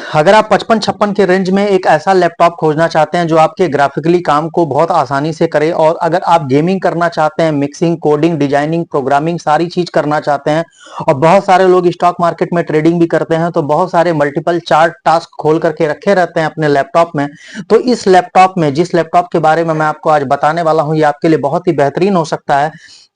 अगर आप 55-56 के रेंज में एक ऐसा लैपटॉप खोजना चाहते हैं जो आपके ग्राफिकली काम को बहुत आसानी से करे, और अगर आप गेमिंग करना चाहते हैं, मिक्सिंग, कोडिंग, डिजाइनिंग, प्रोग्रामिंग सारी चीज करना चाहते हैं, और बहुत सारे लोग स्टॉक मार्केट में ट्रेडिंग भी करते हैं, तो बहुत सारे मल्टीपल चार्ट टास्क खोल करके रखे रहते हैं अपने लैपटॉप में। तो इस लैपटॉप में, जिस लैपटॉप के बारे में मैं आपको आज बताने वाला हूं, ये आपके लिए बहुत ही बेहतरीन हो सकता है।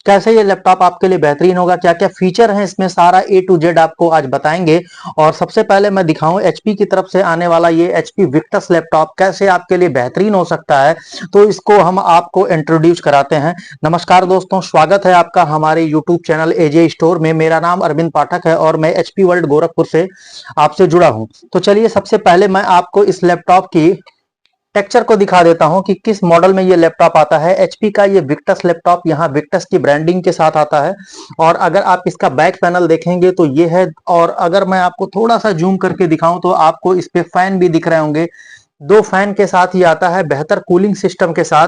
कैसे ये लैपटॉप आपके लिए बेहतरीन होगा, क्या क्या फीचर हैं इसमें, सारा ए टू जेड आपको आज बताएंगे। और सबसे पहले मैं दिखाऊं एचपी की तरफ से आने वाला ये एचपी विक्टस लैपटॉप कैसे आपके लिए बेहतरीन हो सकता है, तो इसको हम आपको इंट्रोड्यूस कराते हैं। नमस्कार दोस्तों, स्वागत है आपका हमारे यूट्यूब चैनल एजे स्टोर में। मेरा नाम अरविंद पाठक है और मैं एचपी वर्ल्ड गोरखपुर से आपसे जुड़ा हूं। तो चलिए सबसे पहले मैं आपको इस लैपटॉप की टेक्सचर को दिखा देता हूं कि किस मॉडल में ये लैपटॉप आता है। एचपी का ये विक्टस लैपटॉप यहाँ विक्टस की ब्रांडिंग के साथ आता है। और अगर आप इसका बैक पैनल देखेंगे तो ये है, और अगर मैं आपको थोड़ा सा जूम करके दिखाऊं तो आपको इस पे फैन भी दिख रहे होंगे। 2 फैन के साथ ये आता है, बेहतर कूलिंग सिस्टम के साथ।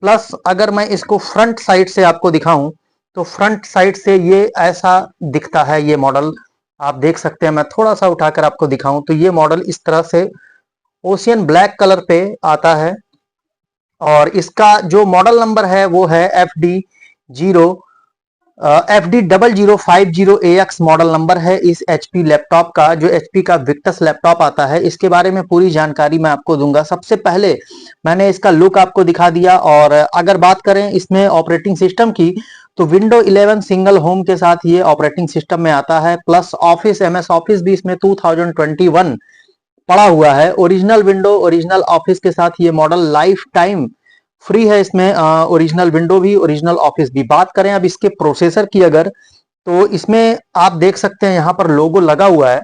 प्लस अगर मैं इसको फ्रंट साइड से आपको दिखाऊं तो फ्रंट साइड से ये ऐसा दिखता है। ये मॉडल आप देख सकते हैं, मैं थोड़ा सा उठाकर आपको दिखाऊं तो ये मॉडल इस तरह से ओशियन ब्लैक कलर पे आता है। और इसका जो मॉडल नंबर है वो है FD0050AX मॉडल नंबर है इस एचपी लैपटॉप का। जो एचपी का विक्टस लैपटॉप आता है, इसके बारे में पूरी जानकारी मैं आपको दूंगा। सबसे पहले मैंने इसका लुक आपको दिखा दिया। और अगर बात करें इसमें ऑपरेटिंग सिस्टम की, तो विंडो 11 सिंगल होम के साथ ये ऑपरेटिंग सिस्टम में आता है। प्लस ऑफिस, एमएस ऑफिस भी इसमें 2021 पड़ा हुआ है। ओरिजिनल विंडो, ओरिजिनल ऑफिस के साथ ये मॉडल लाइफ टाइम फ्री है। इसमें ओरिजिनल विंडो भी, ओरिजिनल ऑफिस भी। बात करें अब इसके प्रोसेसर की अगर, तो इसमें आप देख सकते हैं यहाँ पर लोगो लगा हुआ है,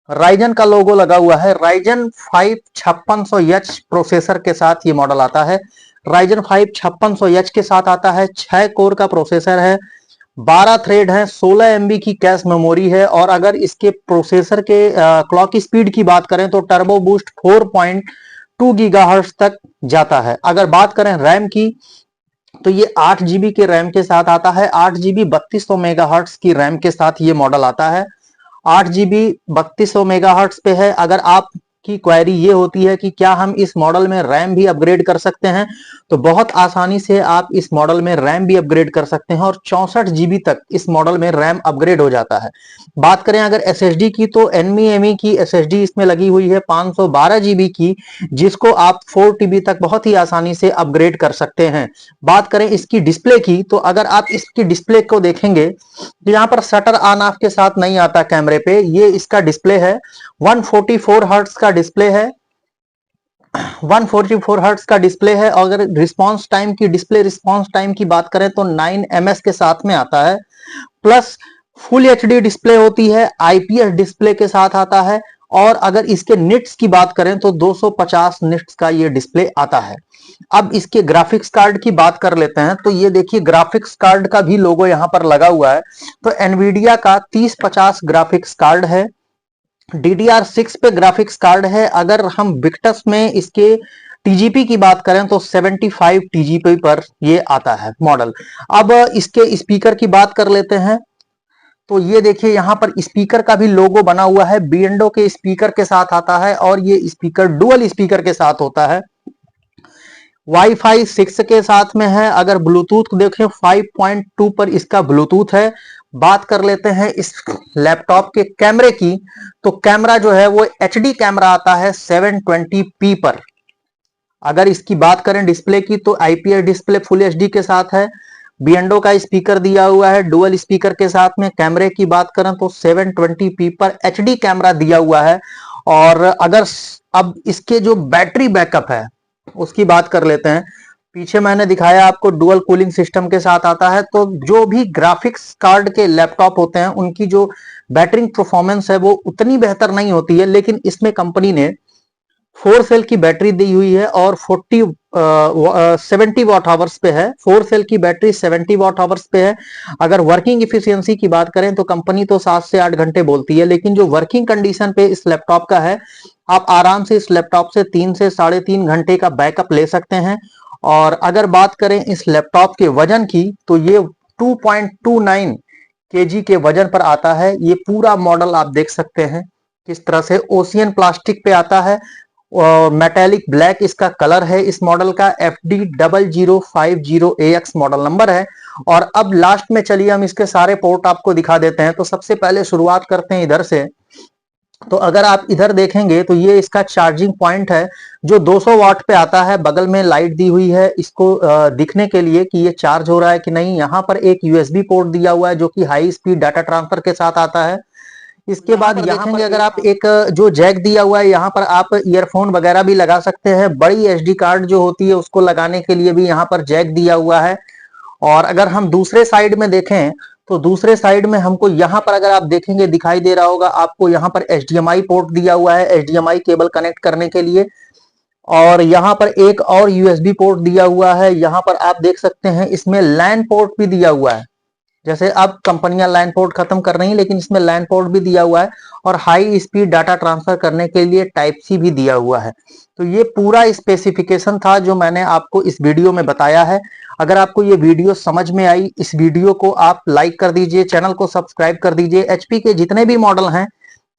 राइजन का लोगो लगा हुआ है। राइजन 5 5600H प्रोसेसर के साथ ये मॉडल आता है। राइजन 5 5600H के साथ आता है। 6 कोर का प्रोसेसर है, 12 थ्रेड है, 16 एमबी की कैश मेमोरी है। और अगर इसके प्रोसेसर के क्लॉक स्पीड की बात करें तो टर्बो बूस्ट 4.2 गीगाहर्ट्ज तक जाता है। अगर बात करें रैम की, तो ये 8 जीबी के रैम के साथ आता है। 8 जीबी 3200 मेगाहर्ट्ज की रैम के साथ ये मॉडल आता है। 8 जीबी 3200 मेगाहर्ट्ज पे है। अगर आप की क्वेरी ये होती है कि क्या हम इस मॉडल में रैम भी अपग्रेड कर सकते हैं, तो बहुत आसानी से आप इस मॉडल में रैम भी अपग्रेड कर सकते हैं, और 64 जीबी तक इस मॉडल में रैम अपग्रेड हो जाता है। बात करें अगर एसएसडी की, तो एनवीएमई की एसएसडी इसमें लगी हुई है 512 जीबी की, जिसको आप 4 टीबी तक बहुत ही आसानी से अपग्रेड कर सकते हैं। बात करें इसकी डिस्प्ले की, तो अगर आप इसकी डिस्प्ले को देखेंगे तो यहाँ पर शटर ऑन ऑफ के साथ नहीं आता कैमरे पे। ये इसका डिस्प्ले है, 144 हर्ट्ज का डिस्प्ले है। 144 हर्ट्ज का डिस्प्ले है। और अगर रिस्पांस टाइम की, डिस्प्ले रिस्पांस टाइम की बात करें तो 9 ms के साथ में आता है। प्लस फुल एचडी डिस्प्ले होती है, आईपीएस डिस्प्ले के साथ आता है। और अगर इसके निट्स की बात करें तो 250 निट्स का ये डिस्प्ले आता है। अब इसके ग्राफिक्स कार्ड की बात कर लेते हैं, तो ये देखिए ग्राफिक्स कार्ड का भी लोगो यहां पर लगा हुआ है। तो एनवीडिया का 3050 ग्राफिक्स कार्ड है। DDR6 पे ग्राफिक्स कार्ड है। अगर हम विक्टस में इसके टीजीपी की बात करें तो 75 टीजीपी पर ये आता है मॉडल। अब इसके स्पीकर की बात कर लेते हैं, तो ये देखिए यहां पर स्पीकर का भी लोगो बना हुआ है। बीएनडो के स्पीकर के साथ आता है, और ये स्पीकर डुअल स्पीकर के साथ होता है। वाईफाई 6 के साथ में है। अगर ब्लूटूथ देखें 5.2 पर इसका ब्लूटूथ है। बात कर लेते हैं इस लैपटॉप के कैमरे की, तो कैमरा जो है वो एचडी कैमरा आता है 720p पर। अगर इसकी बात करें डिस्प्ले की, तो आईपीएस डिस्प्ले फुल एचडी के साथ है। बीएनडो का स्पीकर दिया हुआ है डुअल स्पीकर के साथ में। कैमरे की बात करें तो 720p पर एचडी कैमरा दिया हुआ है। और अगर अब इसके जो बैटरी बैकअप है उसकी बात कर लेते हैं, पीछे मैंने दिखाया आपको डुअल कूलिंग सिस्टम के साथ आता है। तो जो भी ग्राफिक्स कार्ड के लैपटॉप होते हैं उनकी जो बैटरी परफॉर्मेंस है वो उतनी बेहतर नहीं होती है, लेकिन इसमें कंपनी ने 4 सेल की बैटरी दी हुई है और 70 वॉट आवर्स पे है। 4 सेल की बैटरी 70 वॉट आवर्स पे है। अगर वर्किंग इफिशियंसी की बात करें तो कंपनी तो 7 से 8 घंटे बोलती है, लेकिन जो वर्किंग कंडीशन पे इस लैपटॉप का है, आप आराम से इस लैपटॉप से 3 से 3.5 घंटे का बैकअप ले सकते हैं। और अगर बात करें इस लैपटॉप के वजन की, तो ये 2.29 केजी के वजन पर आता है। ये पूरा मॉडल आप देख सकते हैं इस तरह से ओशियन प्लास्टिक पे आता है और मेटेलिक ब्लैक इसका कलर है। इस मॉडल का FD0050AX मॉडल नंबर है। और अब लास्ट में चलिए हम इसके सारे पोर्ट आपको दिखा देते हैं। तो सबसे पहले शुरुआत करते हैं इधर से। तो अगर आप इधर देखेंगे तो ये इसका चार्जिंग पॉइंट है जो 200 वाट पे आता है। बगल में लाइट दी हुई है इसको दिखने के लिए कि ये चार्ज हो रहा है कि नहीं। यहाँ पर एक USB पोर्ट दिया हुआ है जो कि हाई स्पीड डाटा ट्रांसफर के साथ आता है। इसके बाद देखेंगे अगर आप एक जो जैक दिया हुआ है, यहाँ पर आप ईयरफोन वगैरह भी लगा सकते हैं। बड़ी SD कार्ड जो होती है उसको लगाने के लिए भी यहाँ पर जैक दिया हुआ है। और अगर हम दूसरे साइड में देखें तो दूसरे साइड में हमको यहाँ पर अगर आप देखेंगे दिखाई दे रहा होगा आपको, यहाँ पर HDMI पोर्ट दिया हुआ है HDMI केबल कनेक्ट करने के लिए। और यहाँ पर एक और USB पोर्ट दिया हुआ है। यहाँ पर आप देख सकते हैं इसमें लैन पोर्ट भी दिया हुआ है। जैसे अब कंपनियां लैन पोर्ट खत्म कर रही हैं लेकिन इसमें लैन पोर्ट भी दिया हुआ है। और हाई स्पीड डाटा ट्रांसफर करने के लिए टाइप सी भी दिया हुआ है। तो ये पूरा स्पेसिफिकेशन था जो मैंने आपको इस वीडियो में बताया है। अगर आपको ये वीडियो समझ में आई, इस वीडियो को आप लाइक कर दीजिए, चैनल को सब्सक्राइब कर दीजिए। एचपी के जितने भी मॉडल हैं,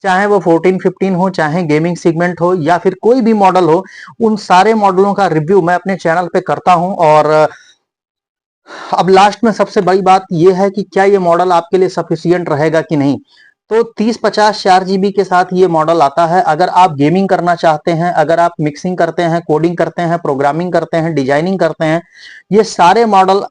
चाहे वो 14, 15 हो, चाहे गेमिंग सेगमेंट हो या फिर कोई भी मॉडल हो, उन सारे मॉडलों का रिव्यू मैं अपने चैनल पे करता हूं। और अब लास्ट में सबसे बड़ी बात यह है कि क्या ये मॉडल आपके लिए सफिशियंट रहेगा कि नहीं। तो 3050 4GB के साथ ये मॉडल आता है। अगर आप गेमिंग करना चाहते हैं, अगर आप मिक्सिंग करते हैं, कोडिंग करते हैं, प्रोग्रामिंग करते हैं, डिजाइनिंग करते हैं, ये सारे मॉडल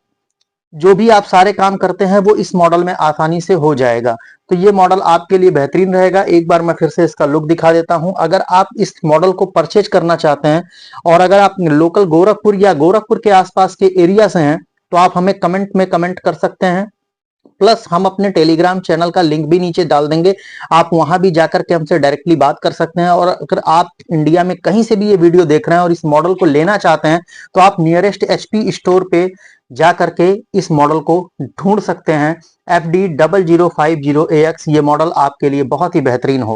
जो भी आप सारे काम करते हैं वो इस मॉडल में आसानी से हो जाएगा। तो ये मॉडल आपके लिए बेहतरीन रहेगा। एक बार मैं फिर से इसका लुक दिखा देता हूं। अगर आप इस मॉडल को परचेज करना चाहते हैं और अगर आप लोकल गोरखपुर या गोरखपुर के आसपास के एरिया से हैं तो आप हमें कमेंट में कमेंट कर सकते हैं। प्लस हम अपने टेलीग्राम चैनल का लिंक भी नीचे डाल देंगे, आप वहां भी जाकर के हमसे डायरेक्टली बात कर सकते हैं। और अगर आप इंडिया में कहीं से भी ये वीडियो देख रहे हैं और इस मॉडल को लेना चाहते हैं तो आप नियरेस्ट एचपी स्टोर पे जा करके इस मॉडल को ढूंढ सकते हैं। FD0050AX ये मॉडल आपके लिए बहुत ही बेहतरीन हो।